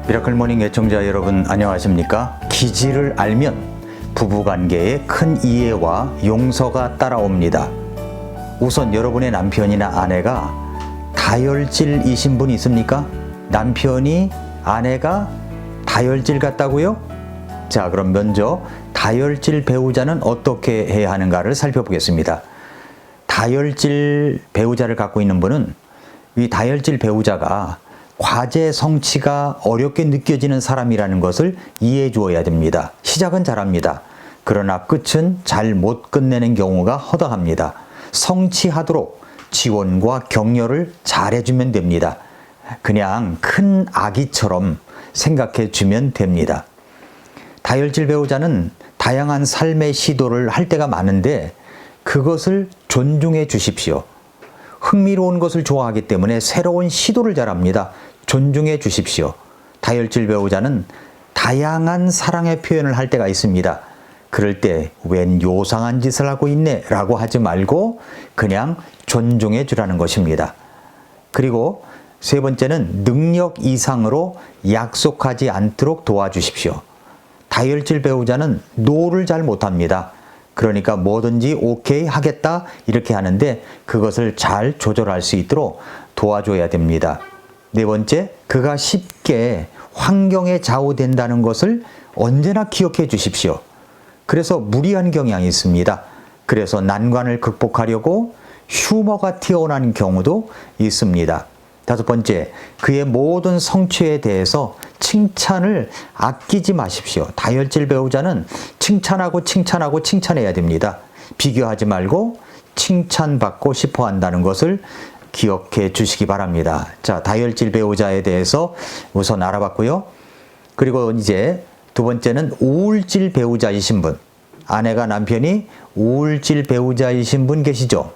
미라클 모닝 애청자 여러분 안녕하십니까? 기지를 알면 부부관계에 큰 이해와 용서가 따라옵니다. 우선 여러분의 남편이나 아내가 다혈질이신 분 있습니까? 남편이 아내가 다혈질 같다고요? 자, 그럼 먼저 다혈질 배우자는 어떻게 해야 하는가를 살펴보겠습니다. 다혈질 배우자를 갖고 있는 분은 이 다혈질 배우자가 과제 성취가 어렵게 느껴지는 사람이라는 것을 이해해 주어야 됩니다. 시작은 잘합니다. 그러나 끝은 잘 못 끝내는 경우가 허다합니다. 성취하도록 지원과 격려를 잘해주면 됩니다. 그냥 큰 아기처럼 생각해 주면 됩니다. 다혈질 배우자는 다양한 삶의 시도를 할 때가 많은데 그것을 존중해 주십시오. 흥미로운 것을 좋아하기 때문에 새로운 시도를 잘합니다. 존중해 주십시오. 다혈질 배우자는 다양한 사랑의 표현을 할 때가 있습니다. 그럴 때 웬 요상한 짓을 하고 있네 라고 하지 말고 그냥 존중해 주라는 것입니다. 그리고 세 번째는 능력 이상으로 약속하지 않도록 도와주십시오. 다혈질 배우자는 노를 잘 못합니다. 그러니까 뭐든지 오케이 하겠다 이렇게 하는데 그것을 잘 조절할 수 있도록 도와줘야 됩니다. 네 번째, 그가 쉽게 환경에 좌우된다는 것을 언제나 기억해 주십시오. 그래서 무리한 경향이 있습니다. 그래서 난관을 극복하려고 휴머가 튀어나오는 경우도 있습니다. 다섯 번째, 그의 모든 성취에 대해서 칭찬을 아끼지 마십시오. 다혈질 배우자는 칭찬하고 칭찬해야 됩니다. 비교하지 말고 칭찬받고 싶어 한다는 것을 기억해 주시기 바랍니다. 자, 다혈질 배우자에 대해서 우선 알아봤고요. 그리고 이제 두 번째는 우울질 배우자이신 분. 아내가 남편이 우울질 배우자이신 분 계시죠?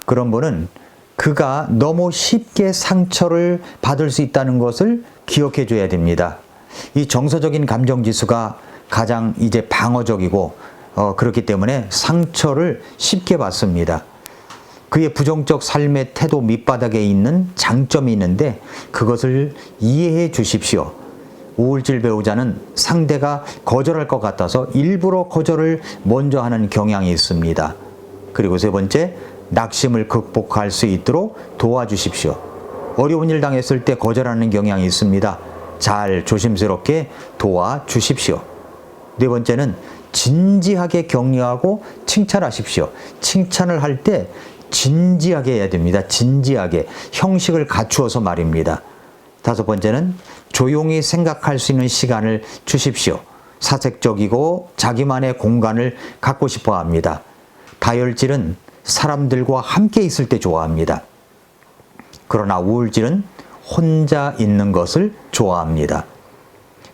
그런 분은 그가 너무 쉽게 상처를 받을 수 있다는 것을 기억해 줘야 됩니다. 이 정서적인 감정 지수가 가장 이제 방어적이고 그렇기 때문에 상처를 쉽게 받습니다. 그의 부정적 삶의 태도 밑바닥에 있는 장점이 있는데 그것을 이해해 주십시오. 우울질 배우자는 상대가 거절할 것 같아서 일부러 거절을 먼저 하는 경향이 있습니다. 그리고 세 번째, 낙심을 극복할 수 있도록 도와주십시오. 어려운 일 당했을 때 거절하는 경향이 있습니다. 잘 조심스럽게 도와주십시오. 네 번째는 진지하게 격려하고 칭찬하십시오. 칭찬을 할 때 진지하게 해야 됩니다. 진지하게 형식을 갖추어서 말입니다. 다섯 번째는 조용히 생각할 수 있는 시간을 주십시오. 사색적이고 자기만의 공간을 갖고 싶어 합니다. 다혈질은 사람들과 함께 있을 때 좋아합니다. 그러나 우울질은 혼자 있는 것을 좋아합니다.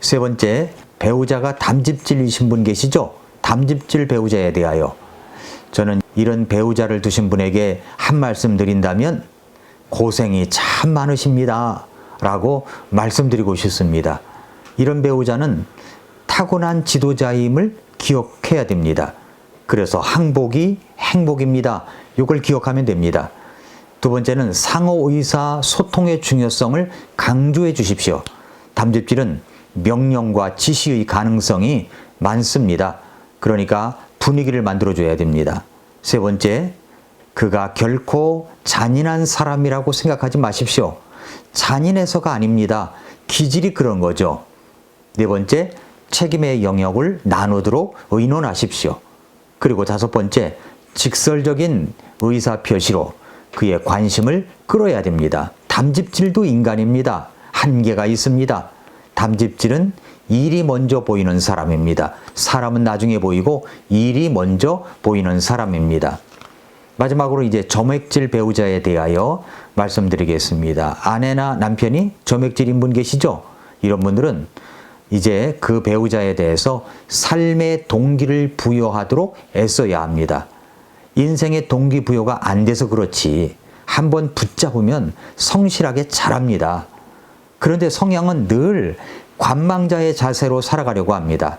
세 번째, 배우자가 담즙질이신 분 계시죠? 담즙질 배우자에 대하여 저는 이런 배우자를 두신 분에게 한 말씀 드린다면 고생이 참 많으십니다 라고 말씀드리고 싶습니다. 이런 배우자는 타고난 지도자임을 기억해야 됩니다. 그래서 항복이 행복입니다. 이걸 기억하면 됩니다. 두 번째는 상호 의사 소통의 중요성을 강조해 주십시오. 담즙질은 명령과 지시의 가능성이 많습니다. 그러니까 분위기를 만들어줘야 됩니다. 세 번째, 그가 결코 잔인한 사람이라고 생각하지 마십시오. 잔인해서가 아닙니다. 기질이 그런 거죠. 네 번째, 책임의 영역을 나누도록 의논하십시오. 그리고 다섯 번째, 직설적인 의사표시로 그의 관심을 끌어야 됩니다. 담즙질도 인간입니다. 한계가 있습니다. 담즙질은 일이 먼저 보이는 사람입니다. 사람은 나중에 보이고 일이 먼저 보이는 사람입니다. 마지막으로 이제 점액질 배우자에 대하여 말씀드리겠습니다. 아내나 남편이 점액질인 분 계시죠? 이런 분들은 이제 그 배우자에 대해서 삶의 동기를 부여하도록 애써야 합니다. 인생의 동기부여가 안 돼서 그렇지 한번 붙잡으면 성실하게 잘합니다. 그런데 성향은 늘 관망자의 자세로 살아가려고 합니다.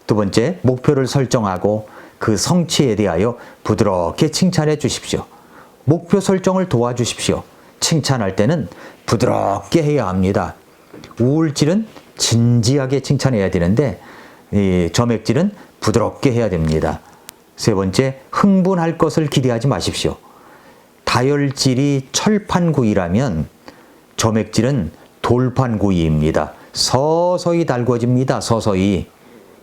두 번째, 목표를 설정하고 그 성취에 대하여 부드럽게 칭찬해 주십시오. 목표 설정을 도와주십시오. 칭찬할 때는 부드럽게 해야 합니다. 우울질은 진지하게 칭찬해야 되는데 이 점액질은 부드럽게 해야 됩니다. 세 번째, 흥분할 것을 기대하지 마십시오. 다혈질이 철판구이라면 점액질은 돌판구이입니다. 서서히 달궈집니다. 서서히.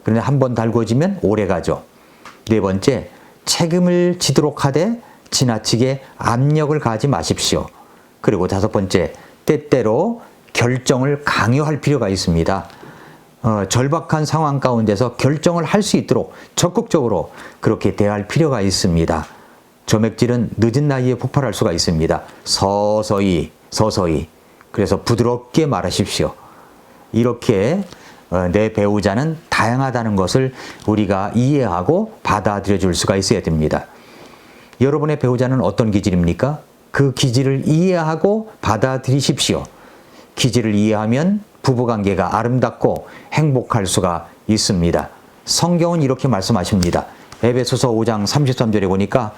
그런데 한번 달궈지면 오래 가죠. 네 번째, 책임을 지도록 하되 지나치게 압력을 가하지 마십시오. 그리고 다섯 번째, 때때로 결정을 강요할 필요가 있습니다. 절박한 상황 가운데서 결정을 할 수 있도록 적극적으로 그렇게 대할 필요가 있습니다. 점액질은 늦은 나이에 폭발할 수가 있습니다. 서서히. 그래서 부드럽게 말하십시오. 이렇게 내 배우자는 다양하다는 것을 우리가 이해하고 받아들여 줄 수가 있어야 됩니다. 여러분의 배우자는 어떤 기질입니까? 그 기질을 이해하고 받아들이십시오. 기질을 이해하면 부부관계가 아름답고 행복할 수가 있습니다. 성경은 이렇게 말씀하십니다. 에베소서 5장 33절에 보니까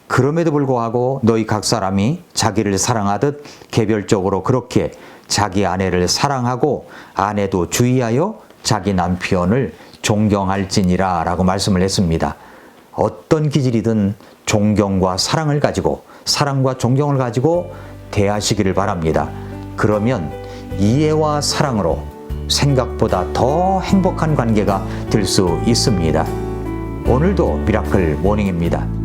그럼에도 불구하고 너희 각 사람이 자기를 사랑하듯 개별적으로 그렇게 자기 아내를 사랑하고 아내도 주의하여 자기 남편을 존경할지니라 라고 말씀을 했습니다. 어떤 기질이든 존경과 사랑을 가지고 사랑과 존경을 가지고 대하시기를 바랍니다. 그러면 이해와 사랑으로 생각보다 더 행복한 관계가 될 수 있습니다. 오늘도 미라클 모닝입니다.